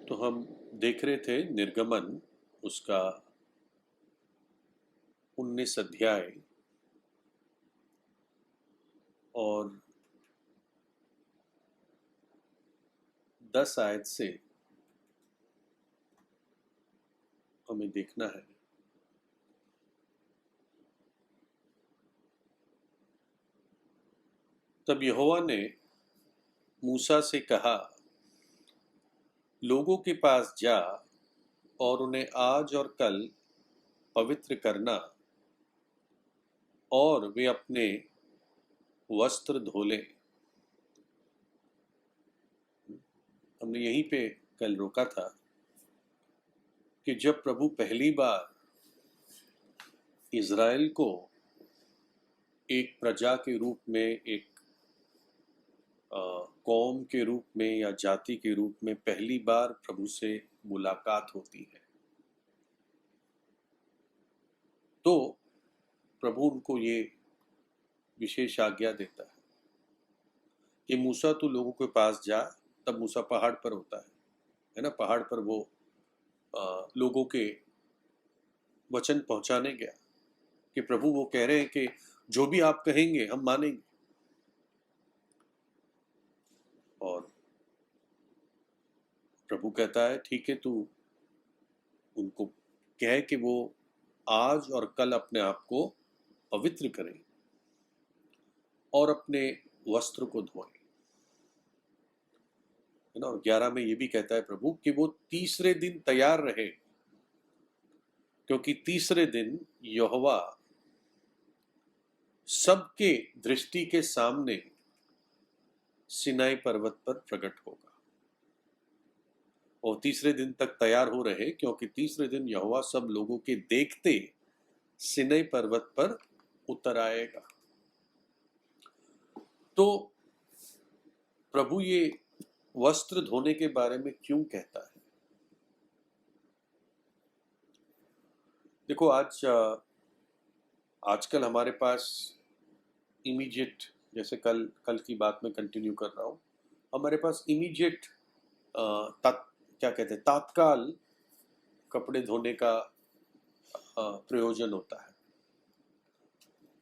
तो हम देख रहे थे निर्गमन, उसका 19 अध्याय और 10 आयत से हमें देखना है। तब यहोवा ने मूसा से कहा, लोगों के पास जा और उन्हें आज और कल पवित्र करना, और वे अपने वस्त्र धो लें। हमने यहीं पे कल रोका था कि जब प्रभु पहली बार इज़राइल को एक प्रजा के रूप में, एक कौम के रूप में या जाति के रूप में पहली बार प्रभु से मुलाकात होती है, तो प्रभु उनको ये विशेष आज्ञा देता है कि मूसा तू लोगों के पास जा। तब मूसा पहाड़ पर होता है ना। पहाड़ पर वो लोगों के वचन पहुंचाने गया कि प्रभु वो कह रहे हैं कि जो भी आप कहेंगे हम मानेंगे। और प्रभु कहता है ठीक है, तू उनको कह कि वो आज और कल अपने आप को पवित्र करें और अपने वस्त्र को धोएं, है ना। और 11 में ये भी कहता है प्रभु कि वो तीसरे दिन तैयार रहे, क्योंकि तीसरे दिन यहोवा सबके दृष्टि के सामने सिनाई पर्वत पर प्रकट होगा। और तीसरे दिन तक तैयार हो रहे, क्योंकि तीसरे दिन यहोवा सब लोगों के देखते सिनाई पर्वत पर उतर आएगा। तो प्रभु ये वस्त्र धोने के बारे में क्यों कहता है? देखो, आजकल हमारे पास इमीडिएट, जैसे कल की बात में कंटिन्यू कर रहा हूँ, हमारे पास इमीडिएट क्या कहते हैं, तात्काल कपड़े धोने का प्रयोजन होता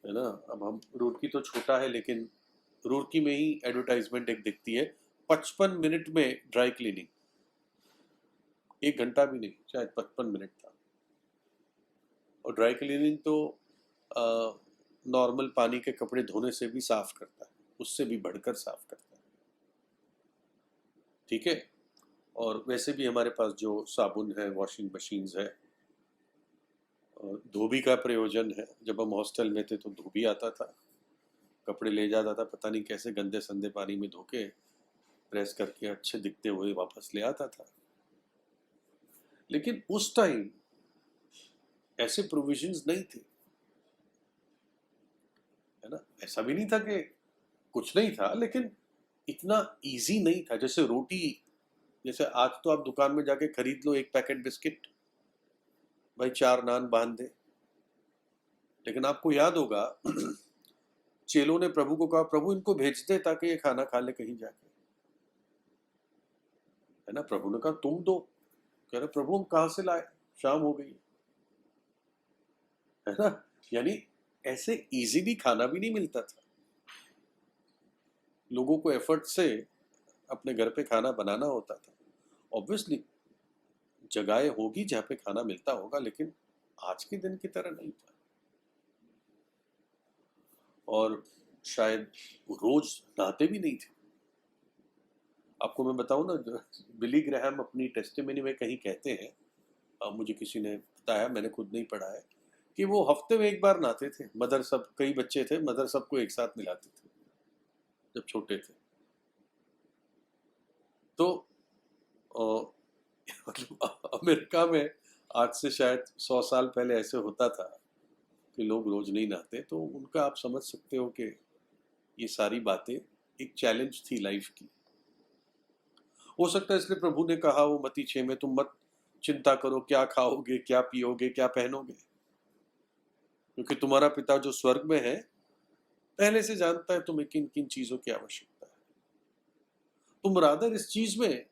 है ना। अब हम, रुड़की तो छोटा है, लेकिन रुड़की में ही एडवर्टाइजमेंट एक दिखती है, 55 मिनट में ड्राई क्लीनिंग। 1 घंटा भी नहीं, शायद 55 मिनट था। और ड्राई क्लीनिंग तो नॉर्मल पानी के कपड़े धोने से भी साफ करता है, उससे भी बढ़कर साफ करता है, ठीक है। और वैसे भी हमारे पास जो साबुन है, वॉशिंग मशीन्स है, धोबी का प्रयोजन है। जब हम हॉस्टल में थे तो धोबी आता था, कपड़े ले जाता था, पता नहीं कैसे गंदे संदे पानी में धो के प्रेस करके अच्छे दिखते हुए वापस ले आता था। लेकिन उस टाइम ऐसे प्रोविजंस नहीं थे, है ना। ऐसा भी नहीं था कि कुछ नहीं था, लेकिन इतना इजी नहीं था। जैसे रोटी, जैसे आज तो आप दुकान में जाके खरीद लो एक पैकेट बिस्किट, भाई 4 नान बांध दे। लेकिन आपको याद होगा चेलों ने प्रभु को कहा, प्रभु इनको भेज दे ताकि ये खाना खा ले कहीं जाके, है ना। प्रभु ने कहा तुम दो। कह रहे प्रभु हम कहां से लाए, शाम हो गई है ना। यानी ऐसे इजीली खाना भी नहीं मिलता था, लोगों को एफर्ट से अपने घर पे खाना बनाना होता था। ऑब्वियसली जगहें होगी जहाँ पे खाना मिलता होगा, लेकिन आज के दिन की तरह नहीं था। और शायद रोज नहाते भी नहीं थे। आपको मैं बताऊं ना, बिली ग्रैहम अपनी टेस्टिमनी में कहीं कहते हैं, मुझे किसी ने बताया, मैंने खुद नहीं पढ़ा है, कि वो हफ्ते में एक बार नहाते थे। मदर सब, कई बच्चे थे, मदर सबको एक साथ मिलाते थे जब छोटे थे। तो मतलब अमेरिका में आज से शायद 100 साल पहले ऐसे होता था कि लोग रोज नहीं नहाते। तो उनका आप समझ सकते हो कि ये सारी बातें एक चैलेंज थी लाइफ की। हो सकता है इसलिए प्रभु ने कहा वो मत्ती 6 में, तुम मत चिंता करो क्या खाओगे, क्या पियोगे, क्या पहनोगे, क्योंकि तुम्हारा पिता जो स्वर्ग में है पहले से जानता है तुम्हें किन किन चीजों की आवश्यकता है। तुम रादर इस चीज में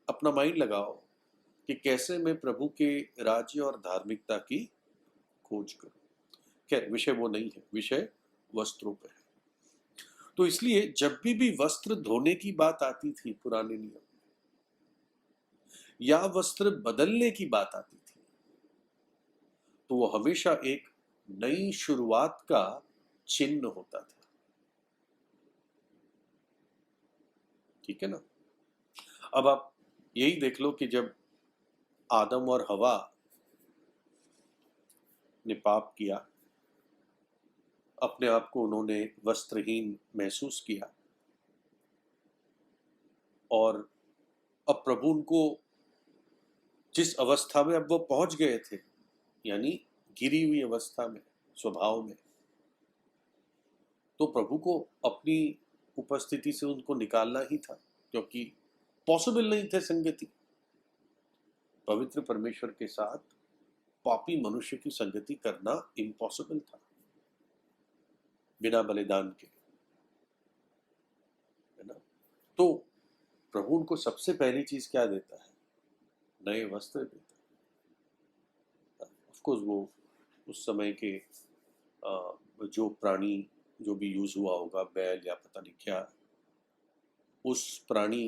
अपना माइंड लगाओ कि कैसे मैं प्रभु के राज्य और धार्मिकता की खोज करूं। खैर, विषय वो नहीं है, विषय वस्त्रों पे है। तो इसलिए जब भी वस्त्र धोने की बात आती थी पुराने नियम में, या वस्त्र बदलने की बात आती थी, तो वो हमेशा एक नई शुरुआत का चिन्ह होता था। ठीक है ना? अब आप यही देख लो कि जब आदम और हवा ने पाप किया, अपने आप को उन्होंने वस्त्रहीन महसूस किया, और अब प्रभु उनको जिस अवस्था में अब वो पहुंच गए थे, यानी गिरी हुई अवस्था में, स्वभाव में, तो प्रभु को अपनी उपस्थिति से उनको निकालना ही था, क्योंकि पॉसिबल नहीं थे संगति। पवित्र परमेश्वर के साथ पापी मनुष्य की संगति करना इम्पॉसिबल था बिना बलिदान के, है ना? तो प्रभु उनको सबसे पहली चीज क्या देता है? नए वस्त्र देता है। ऑफ कोर्स वो उस समय के जो प्राणी जो भी यूज हुआ होगा, बैल या पता नहीं क्या, उस प्राणी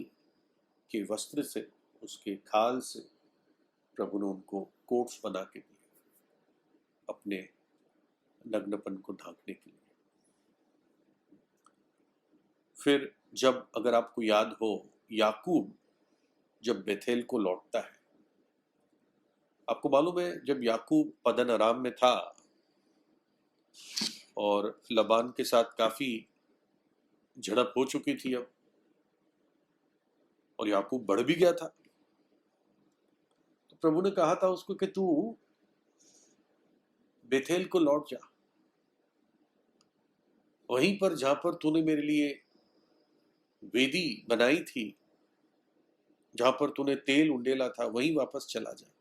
के वस्त्र से, उसके खाल से प्रभु ने उनको कोट्स बना के दिए अपने नग्नपन को ढांकने के लिए। फिर जब, अगर आपको याद हो, याकूब जब बेथेल को लौटता है, आपको मालूम है जब याकूब पदन आराम में था और लबान के साथ काफी झड़प हो चुकी थी अब, और याकूब बढ़ भी गया था, तो प्रभु ने कहा था उसको कि तू बेथेल को लौट जा, वहीं पर जहां पर तूने मेरे लिए वेदी बनाई थी, जहां पर तूने तेल उंडेला था, वहीं वापस चला जा।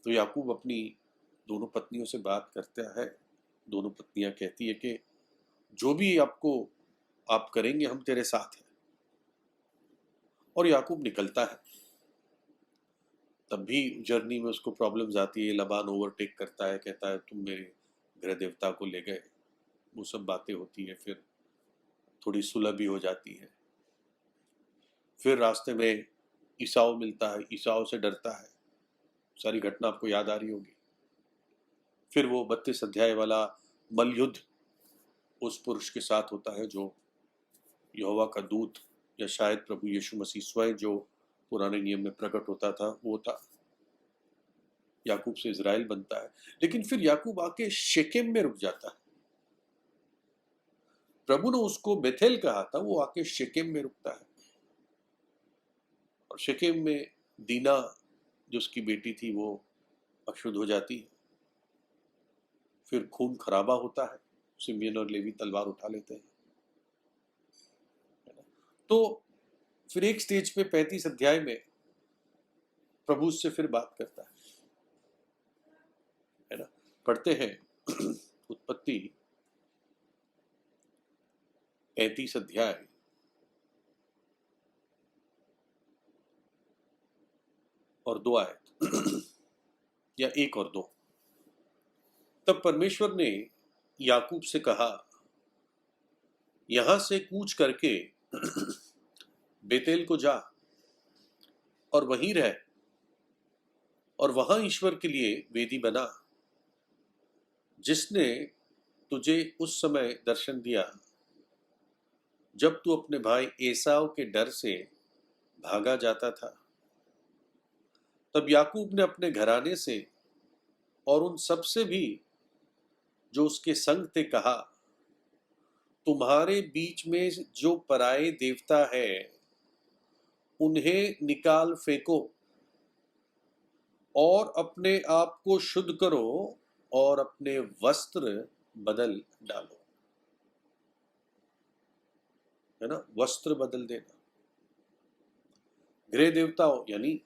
तो याकूब अपनी दोनों पत्नियों से बात करता है। दोनों पत्नियां कहती है कि जो भी आप करेंगे, हम तेरे साथ हैं। और याकूब निकलता है। तब भी जर्नी में उसको प्रॉब्लम्स आती है, लबान ओवरटेक करता है, कहता है तुम मेरे गृह देवता को ले गए, वो सब बातें होती है। फिर थोड़ी सुलह भी हो जाती है। फिर रास्ते में ईसाऊ मिलता है, ईसाऊ से डरता है। सारी घटना आपको याद आ रही होगी। फिर वो 32 अध्याय वाला मलयुद्ध उस पुरुष के साथ होता है जो यहोवा का दूत, या शायद प्रभु यीशु मसीह स्वयं जो पुराने नियम में प्रकट होता था, वो था। याकूब से इजराइल बनता है। लेकिन फिर याकूब आके शेकेम में रुक जाता है। प्रभु ने उसको बेथेल कहा था, वो आके शेकेम में रुकता है। और शेकेम में दीना जो उसकी बेटी थी वो अशुद्ध हो जाती है। फिर खून खराबा होता है, सिमियन और लेवी तलवार उठा लेते हैं। तो फिर एक स्टेज पे 35 अध्याय में प्रभु उससे फिर बात करता है ना? पढ़ते हैं उत्पत्ति 35 अध्याय और 2 आयत या 1 और 2। तब परमेश्वर ने याकूब से कहा, यहां से कूच करके बेतेल को जा और वहीं रह, और वहां ईश्वर के लिए वेदी बना, जिसने तुझे उस समय दर्शन दिया जब तू अपने भाई एसाव के डर से भागा जाता था। तब याकूब ने अपने घराने से और उन सब से भी जो उसके संग थे कहा, तुम्हारे बीच में जो पराये देवता है उन्हें निकाल फेंको और अपने आप को शुद्ध करो और अपने वस्त्र बदल डालो। है ना? वस्त्र बदल देना। गृह देवताओं यानी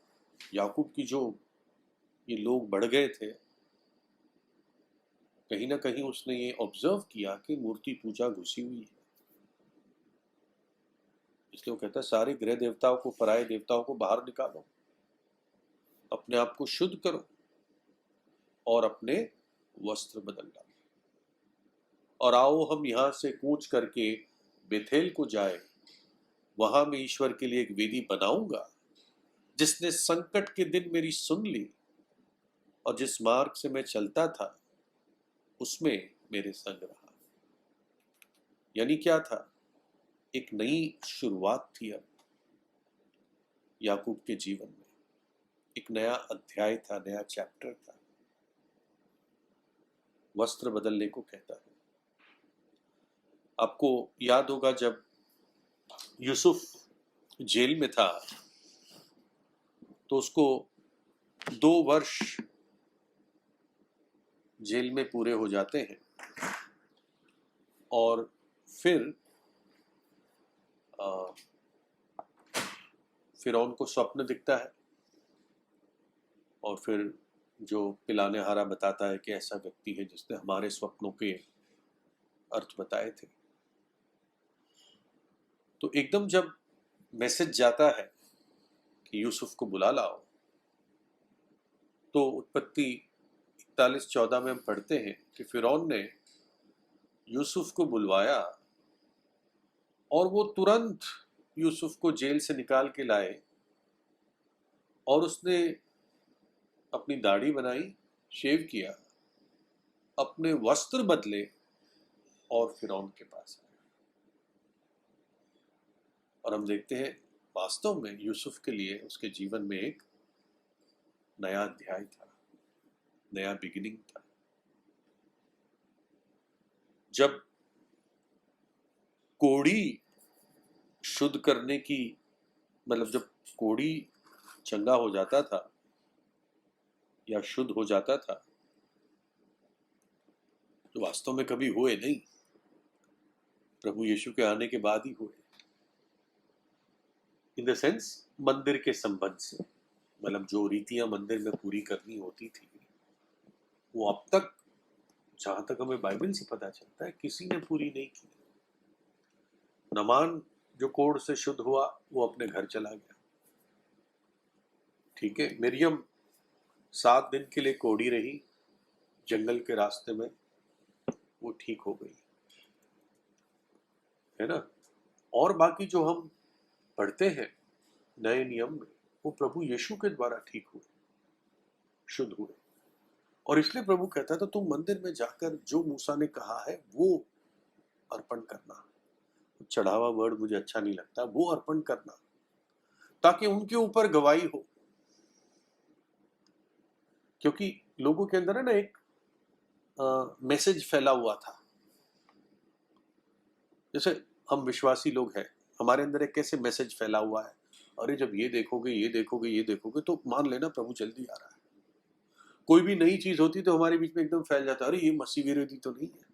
याकूब की जो ये लोग बढ़ गए थे, कहीं ना कहीं उसने ये ऑब्जर्व किया कि मूर्ति पूजा घुसी हुई है। इसलिए वो कहता है सारे ग्रह देवताओं को, पराये देवताओं को बाहर निकालो, अपने आप को शुद्ध करो और अपने वस्त्र बदल डालो, और आओ हम यहां से कूच करके बेथेल को जाए, वहां मैं ईश्वर के लिए एक वेदी बनाऊंगा। जिसने संकट के दिन मेरी सुन ली और जिस मार्ग से मैं चलता था उसमें मेरे संग रहा। यानी क्या था? एक नई शुरुआत थी अब याकूब के जीवन में, एक नया अध्याय था, नया चैप्टर था। वस्त्र बदलने को कहता है। आपको याद होगा जब यूसुफ जेल में था तो उसको 2 वर्ष जेल में पूरे हो जाते हैं, और फिर फिरौन को स्वप्न दिखता है, और फिर जो पिलाने हारा बताता है कि ऐसा व्यक्ति है जिसने हमारे स्वप्नों के अर्थ बताए थे। तो एकदम जब मैसेज जाता है कि यूसुफ को बुला लाओ, तो उत्पत्ति 41:14 में हम पढ़ते हैं कि फिरौन ने यूसुफ को बुलवाया और वो तुरंत यूसुफ को जेल से निकाल के लाए, और उसने अपनी दाढ़ी बनाई, शेव किया, अपने वस्त्र बदले और फिरौन के पास आया। और हम देखते हैं वास्तव में यूसुफ के लिए उसके जीवन में एक नया अध्याय था, नया बिगिनिंग था। जब कोड़ी शुद्ध करने की, मतलब जब कोड़ी चंगा हो जाता था या शुद्ध हो जाता था, तो वास्तव में कभी हुए नहीं, प्रभु यीशु के आने के बाद ही हुए। इन द सेंस मंदिर के संबंध से, मतलब जो रीतियां मंदिर में पूरी करनी होती थी वो अब तक, जहां तक हमें बाइबल से पता चलता है, किसी ने पूरी नहीं की। नमान जो कोढ़ से शुद्ध हुआ वो अपने घर चला गया, ठीक है। मिरियम 7 दिन के लिए कोढ़ी रही जंगल के रास्ते में, वो ठीक हो गई, है ना। और बाकी जो हम पढ़ते हैं नए नियम में, वो प्रभु यीशु के द्वारा ठीक हुए, शुद्ध हुए। और इसलिए प्रभु कहता था तुम मंदिर में जाकर जो मूसा ने कहा है वो अर्पण करना। चढ़ावा वर्ड मुझे अच्छा नहीं लगता, वो अर्पण करना, ताकि उनके ऊपर गवाही हो। क्योंकि लोगों के अंदर है ना एक मैसेज फैला हुआ था। जैसे हम विश्वासी लोग हैं, हमारे अंदर एक कैसे मैसेज फैला हुआ है, अरे जब ये देखोगे, ये देखोगे, ये देखोगे, तो मान लेना प्रभु जल्दी आ रहा है। कोई भी नई चीज होती तो हमारे बीच में एकदम फैल जाता, अरे ये मसीह विरोधी तो नहीं है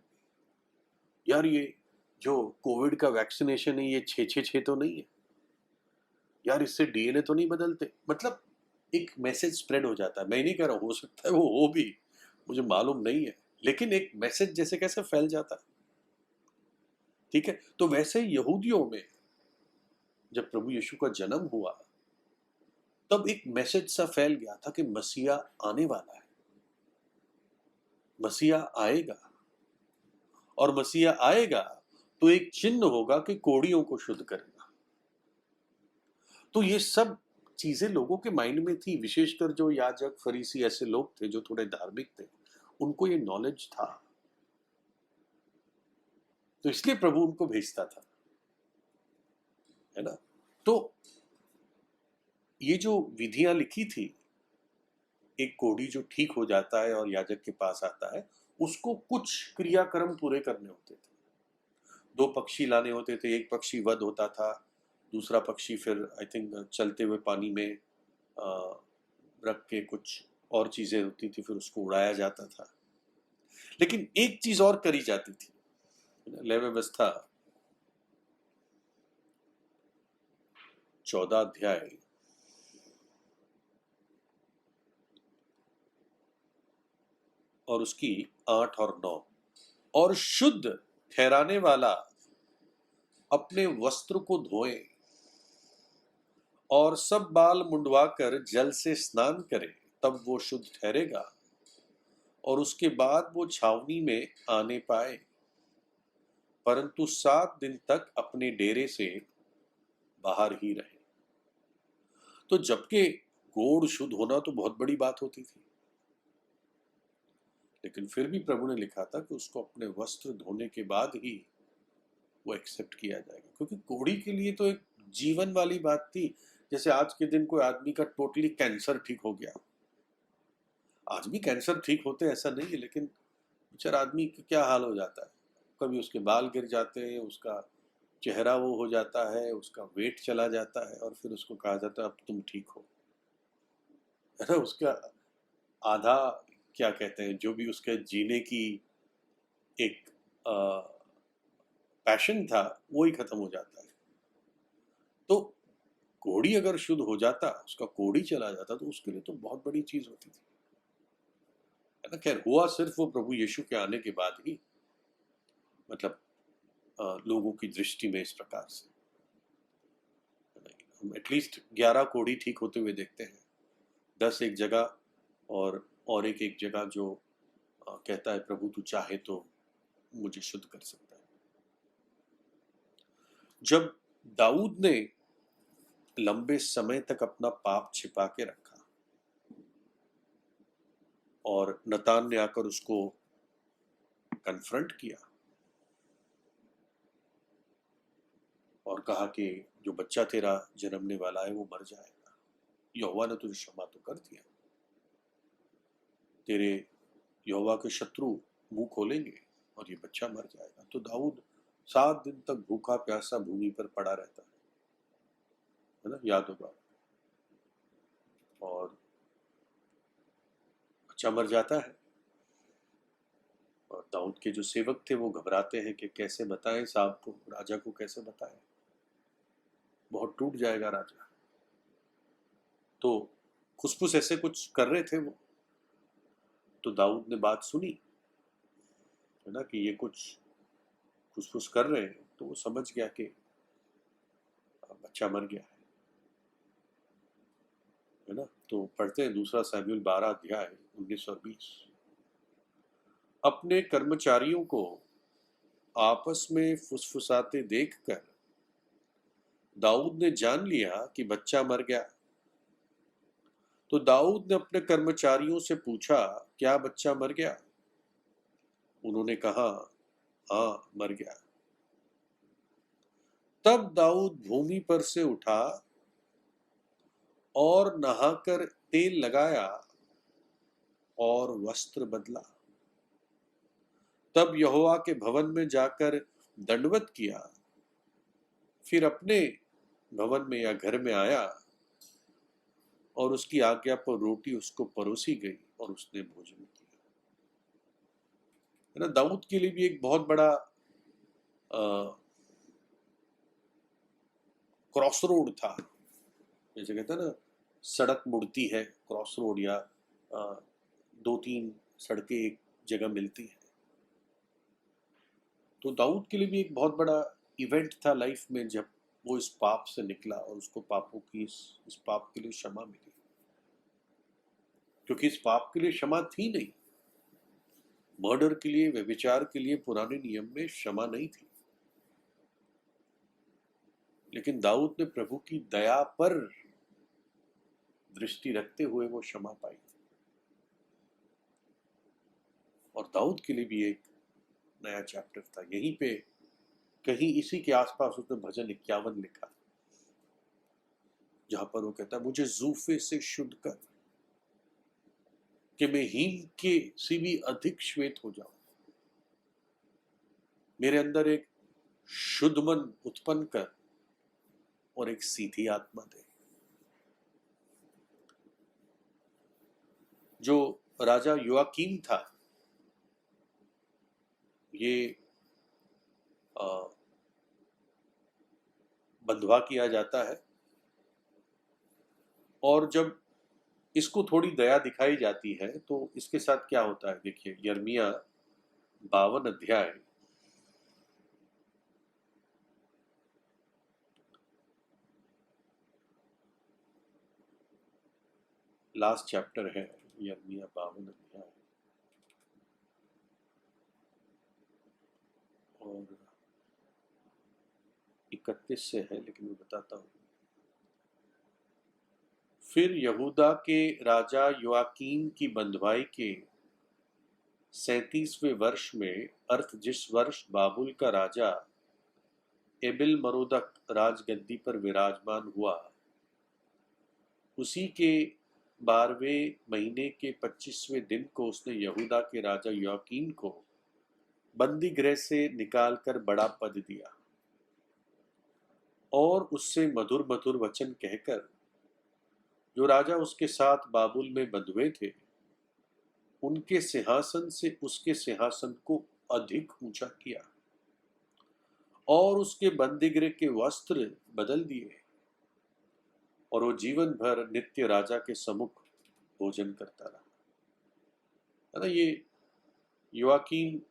यार, ये जो कोविड का वैक्सीनेशन है ये 666 तो नहीं है यार, इससे डीएनए तो नहीं बदलते। मतलब एक मैसेज स्प्रेड हो जाता है। मैं नहीं कह रहा, हो सकता है वो हो भी, मुझे मालूम नहीं है, लेकिन एक मैसेज जैसे कैसे फैल जाता है, ठीक है। तो वैसे यहूदियों में जब प्रभु यीशु का जन्म हुआ तब एक मैसेज सा फैल गया था कि मसीहा आने वाला है, मसीहा आएगा, और मसीहा आएगा तो एक चिन्ह होगा कि कोढ़ियों को शुद्ध करेगा। तो ये सब चीजें लोगों के माइंड में थी, विशेषकर जो याजक फरीसी ऐसे लोग थे जो थोड़े धार्मिक थे, उनको ये नॉलेज था। तो इसलिए प्रभु उनको भेजता था, है ना। तो ये जो विधियां लिखी थी, एक कोढ़ी जो ठीक हो जाता है और याजक के पास आता है, उसको कुछ क्रियाक्रम पूरे करने होते थे। 2 पक्षी लाने होते थे, एक पक्षी वध होता था, दूसरा पक्षी फिर आई थिंक चलते हुए पानी में रख के कुछ और चीजें होती थी, फिर उसको उड़ाया जाता था। लेकिन एक चीज और करी जाती थी, लय व्यवस्था 14 अध्याय और उसकी 8 और 9, और शुद्ध ठहराने वाला अपने वस्त्र को धोए और सब बाल मुंडवाकर जल से स्नान करे, तब वो शुद्ध ठहरेगा और उसके बाद वो छावनी में आने पाए, परंतु 7 दिन तक अपने डेरे से बाहर ही रहे। तो जबकि गोड़ शुद्ध होना तो बहुत बड़ी बात होती थी, लेकिन फिर भी प्रभु ने लिखा था कि उसको अपने वस्त्र धोने के बाद ही वो एक्सेप्ट किया जाएगा, क्योंकि कोढ़ी के लिए तो एक जीवन वाली बात थी। जैसे आज के दिन कोई आदमी का टोटली कैंसर ठीक हो गया, आज भी कैंसर ठीक होते ऐसा नहीं है, लेकिन बेचारा आदमी का क्या हाल हो जाता है, कभी उसके बाल गिर जाते हैं, उसका चेहरा वो हो जाता है, उसका वेट चला जाता है, और फिर उसको कहा जाता है अब तुम ठीक हो, है ना। उसका आधा, क्या कहते हैं, जो भी उसके जीने की एक पैशन था वो ही खत्म हो जाता है। तो कोढ़ी अगर शुद्ध हो जाता, उसका कोढ़ी चला जाता, तो उसके लिए तो बहुत बड़ी चीज होती थी, है ना। खैर, हुआ सिर्फ वो प्रभु यीशु के आने के बाद ही, मतलब लोगों की दृष्टि में इस प्रकार से हम एटलीस्ट 11 कोढ़ी ठीक होते हुए देखते हैं, 10 एक जगह, और एक जगह जो कहता है प्रभु तू चाहे तो मुझे शुद्ध कर सकता है। जब दाऊद ने लंबे समय तक अपना पाप छिपा के रखा और नतान ने आकर उसको कन्फ्रंट किया और कहा कि जो बच्चा तेरा जन्मने वाला है वो मर जाएगा, यहोवा ने तुझे क्षमा तो कर दिया, तेरे यहोवा के शत्रु मुंह खोलेंगे और ये बच्चा मर जाएगा। तो दाऊद 7 दिन तक भूखा प्यासा भूमि पर पड़ा रहता है ना, याद होगा। और बच्चा मर जाता है और दाऊद के जो सेवक थे वो घबराते हैं कि कैसे बताएं साहब को, राजा को कैसे बताएं, बहुत टूट जाएगा राजा। तो खुसफुस ऐसे कुछ कर रहे थे वो, तो दाऊद ने बात सुनी, है ना, कि ये कुछ खुसफुस कर रहे हैं, तो वो समझ गया कि बच्चा मर गया है ना। तो पढ़ते हैं 2 शमूएल 12 अध्याय 19 और 20। अपने कर्मचारियों को आपस में फुसफुसाते देखकर दाऊद ने जान लिया कि बच्चा मर गया। तो दाऊद ने अपने कर्मचारियों से पूछा, क्या बच्चा मर गया? उन्होंने कहा, हाँ मर गया। तब दाऊद भूमि पर से उठा और नहाकर तेल लगाया और वस्त्र बदला। तब यहोवा के भवन में जाकर दंडवत किया, फिर अपने भवन में या घर में आया और उसकी आज्ञा पर रोटी उसको परोसी गई और उसने भोजन किया, है ना। दाऊद के लिए भी एक बहुत बड़ा क्रॉस रोड था, जैसे कहते हैं ना सड़क मुड़ती है, क्रॉस रोड, या 2-3 सड़कें एक जगह मिलती है। तो दाऊद के लिए भी एक बहुत बड़ा इवेंट था लाइफ में, जब वो इस पाप से निकला और उसको पापों की इस पाप के लिए क्षमा मिली, क्योंकि इस पाप के लिए क्षमा थी नहीं। मर्डर के लिए, व्यभिचार के लिए पुराने नियम में क्षमा नहीं थी, लेकिन दाऊद ने प्रभु की दया पर दृष्टि रखते हुए वो क्षमा पाई। और दाऊद के लिए भी एक नया चैप्टर था। यहीं पे कहीं इसी के आसपास उसने भजन 51 लिखा, जहां पर वो कहता है, मुझे जूफे से शुद्ध कर कि मैं हीन के से भी अधिक श्वेत हो जाऊं, मेरे अंदर एक शुद्ध मन उत्पन्न कर और एक सीधी आत्मा दे। जो राजा योआकीम था, ये बंधवा किया जाता है, और जब इसको थोड़ी दया दिखाई जाती है तो इसके साथ क्या होता है, देखिए यिर्मयाह 52 अध्याय लास्ट चैप्टर है यिर्मयाह 52 अध्याय, और 31 से है, लेकिन मैं बताता हूँ। फिर यहूदा के राजा योआकीन की बंधुआई के 37वें वर्ष में, अर्थ जिस वर्ष बाबुल का राजा एबिल मरोदक राजगद्दी पर विराजमान हुआ, उसी के 12वें महीने के 25वें दिन को उसने यहूदा के राजा योआकीन को बंदी गृह से निकालकर बड़ा पद दिया और उससे मधुर मधुर वचन कहकर जो राजा उसके साथ बाबुल में बंधुए थे, उनके सिंहासन से उसके सिंहासन को अधिक ऊंचा किया और उसके बंदीगृह के वस्त्र बदल दिए, और वो जीवन भर नित्य राजा के सम्मुख भोजन करता रहा। है ना, ये योआकीन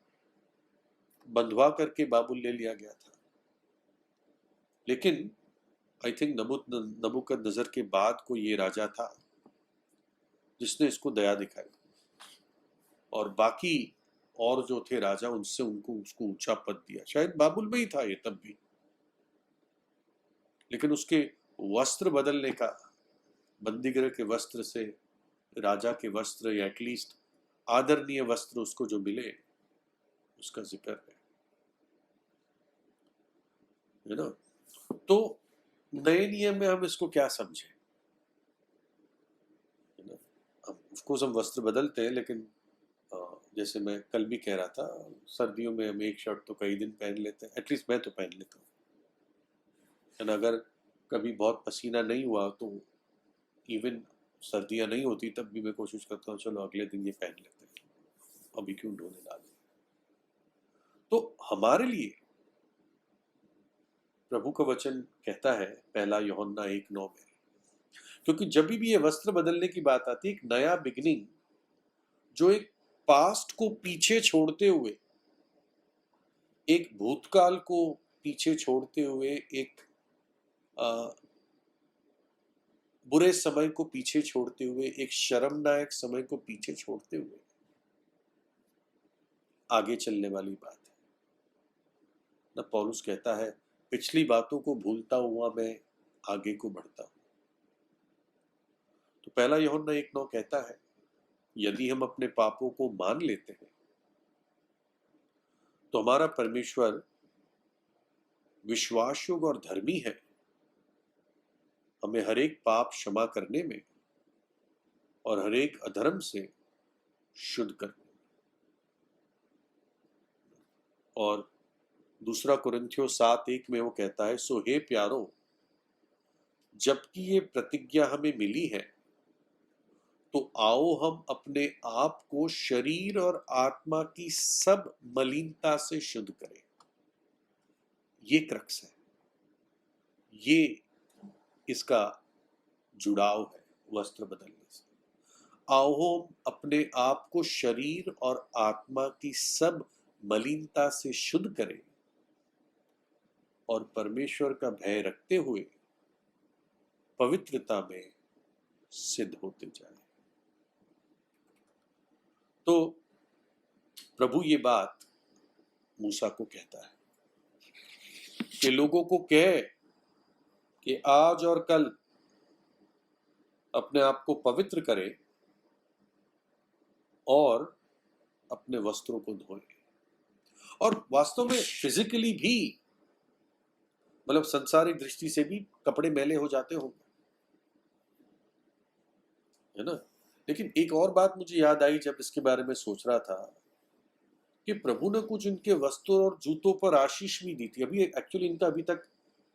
बंधवा करके बाबुल ले लिया गया था, लेकिन आई थिंक नबूकदनेस्सर के बाद को ये राजा था जिसने इसको दया दिखाई, और बाकी और जो थे राजा उनसे उसको ऊंचा पद दिया। शायद बाबुल में ही था ये तब भी, लेकिन उसके वस्त्र बदलने का, बंदीगृह के वस्त्र से राजा के वस्त्र, या एटलीस्ट आदरणीय वस्त्र उसको जो मिले, उसका जिक्र है ना। तो नए नियम में हम इसको क्या समझे, है ना। ऑफकोर्स हम वस्त्र बदलते हैं, लेकिन जैसे मैं कल भी कह रहा था, सर्दियों में हम एक शर्ट तो कई दिन पहन लेते हैं, एटलीस्ट मैं तो पहन लेता हूँ, है ना। अगर कभी बहुत पसीना नहीं हुआ तो इवन सर्दियाँ नहीं होती तब भी मैं कोशिश करता हूँ चलो अगले दिन ये पहन लेते हैं, अभी क्यों ढोने डालें। तो हमारे लिए प्रभु का वचन कहता है पहला यूहन्ना 1:9 में, क्योंकि जब भी ये वस्त्र बदलने की बात आती है, एक नया बिगिनिंग जो एक पास्ट को पीछे छोड़ते हुए, एक भूतकाल को पीछे छोड़ते हुए, एक बुरे समय को पीछे छोड़ते हुए, एक शर्मनायक समय को पीछे छोड़ते हुए आगे चलने वाली बात है ना। पौलुस कहता है पिछली बातों को भूलता हुआ मैं आगे को बढ़ता हूं। तो पहला यूहन्ना 1:9 कहता है यदि हम अपने पापों को मान लेते हैं तो हमारा परमेश्वर विश्वासयोग्य और धर्मी है, हमें हर एक पाप क्षमा करने में और हर एक अधर्म से शुद्ध करने में। और दूसरा कुरिन्थियों 7:1 में वो कहता है सो हे प्यारो, जबकि ये प्रतिज्ञा हमें मिली है तो आओ हम अपने आप को शरीर और आत्मा की सब मलिनता से शुद्ध करें। ये क्रक्स है, ये इसका जुड़ाव है वस्त्र बदलने से। आओ हम अपने आप को शरीर और आत्मा की सब मलिनता से शुद्ध करें और परमेश्वर का भय रखते हुए पवित्रता में सिद्ध होते जाए। तो प्रभु ये बात मूसा को कहता है कि लोगों को कहे कि आज और कल अपने आप को पवित्र करें और अपने वस्त्रों को धोएं। और वास्तव में फिजिकली भी, मतलब संसारिक दृष्टि से भी कपड़े मैले हो जाते होंगे, है ना। लेकिन एक और बात मुझे याद आई जब इसके बारे में सोच रहा था कि प्रभु ने कुछ इनके वस्त्रों और जूतों पर आशीष भी दी थी। अभी एक्चुअली इनका अभी तक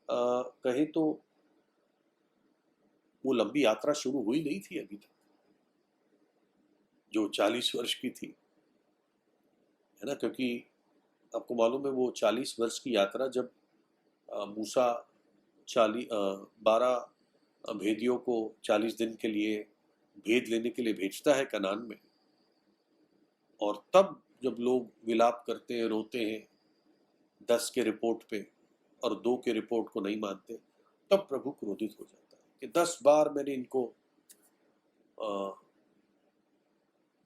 कहे तो वो लंबी यात्रा शुरू हुई नहीं थी अभी तक, जो 40 वर्ष की थी, है ना। क्योंकि आपको मालूम है वो 40 वर्ष की यात्रा जब मूसा 12 भेदियों को 40 दिन के लिए भेद लेने के लिए भेजता है कनान में, और तब जब लोग विलाप करते हैं, रोते हैं 10 के रिपोर्ट पे और 2 के रिपोर्ट को नहीं मानते, तब प्रभु क्रोधित हो जाता है कि 10 बार मैंने इनको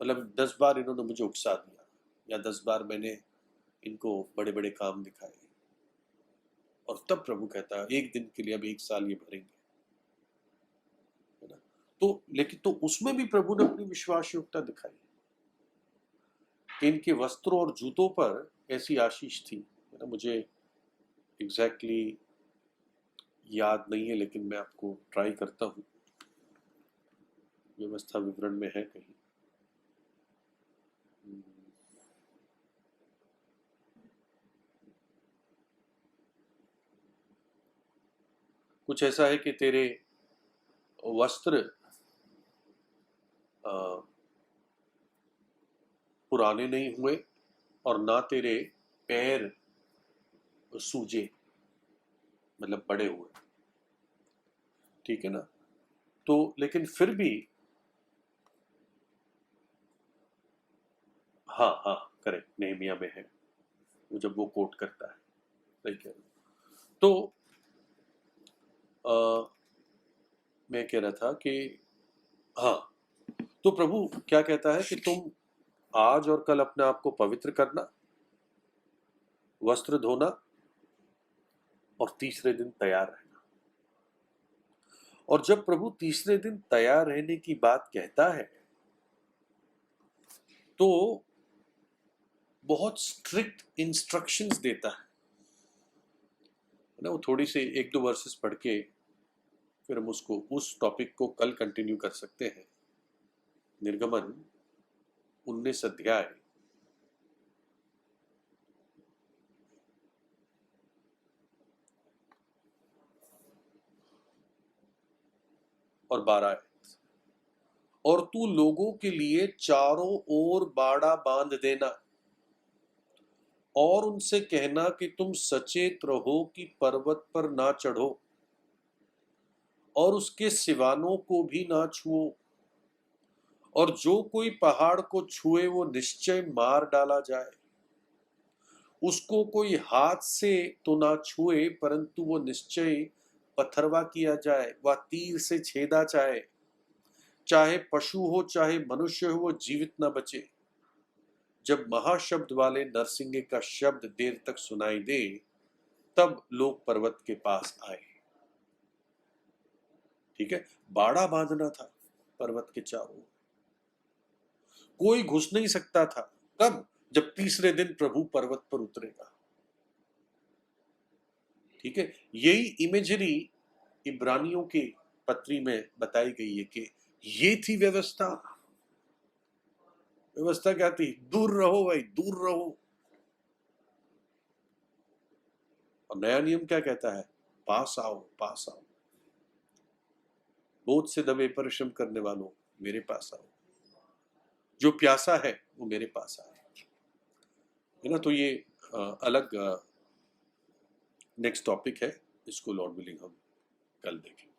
मतलब 10 बार इन्होंने मुझे उकसा दिया, या 10 बार मैंने इनको बड़े बड़े काम दिखाए, और तब प्रभु कहता है एक दिन के लिए, अब 1 साल ये भरेंगे, है ना। तो लेकिन तो उसमें भी प्रभु ने अपनी विश्वास योग्यता दिखाई कि इनके वस्त्रों और जूतों पर ऐसी आशीष थी, है ना। मुझे एग्जैक्टली याद नहीं है, लेकिन मैं आपको ट्राई करता हूँ, व्यवस्था विवरण में है कहीं। कुछ ऐसा है कि तेरे वस्त्र पुराने नहीं हुए और ना तेरे पैर सूजे, मतलब बड़े हुए, ठीक है ना। तो लेकिन फिर भी, हाँ हाँ करेक्ट, नेहमिया में है वो, जब वो कोट करता है, सही कह रहे हो। तो मैं कह रहा था कि हाँ, तो प्रभु क्या कहता है कि तुम आज और कल अपने आप को पवित्र करना, वस्त्र धोना, और तीसरे दिन तैयार रहना। और जब प्रभु तीसरे दिन तैयार रहने की बात कहता है तो बहुत स्ट्रिक्ट इंस्ट्रक्शंस देता है ना। वो थोड़ी सी 1-2 वर्सेस पढ़ के फिर हम उसको, उस टॉपिक को कल कंटिन्यू कर सकते हैं। निर्गमन 19 अध्याय और 12। और तू लोगों के लिए चारों ओर बाड़ा बांध देना और उनसे कहना कि तुम सचेत रहो कि पर्वत पर ना चढ़ो और उसके सिवानों को भी ना छुओ, और जो कोई पहाड़ को छुए वो निश्चय मार डाला जाए। उसको कोई हाथ से तो ना छुए, परंतु वो निश्चय पथरवा किया जाए, वह तीर से छेदा जाए। चाहे पशु हो चाहे मनुष्य हो, वो जीवित न बचे। जब महाशब्द वाले नरसिंगे का शब्द देर तक सुनाई दे, तब लोग पर्वत के पास आए। ठीक है, बाड़ा बांधना था पर्वत के चारों, कोई घुस नहीं सकता था। कब? जब तीसरे दिन प्रभु पर्वत पर उतरेगा। ठीक है, यही इमेजरी इब्रानियों के पत्री में बताई गई है कि ये थी व्यवस्था। व्यवस्था क्या थी? दूर रहो भाई, दूर रहो। और नया नियम क्या कहता है? पास आओ, पास आओ, बोझ से दबे परिश्रम करने वालों, मेरे पास आओ। जो प्यासा है वो मेरे पास आए, है ना। तो ये अलग नेक्स्ट टॉपिक है, इसको लॉर्ड विलिंग हम कल देखेंगे।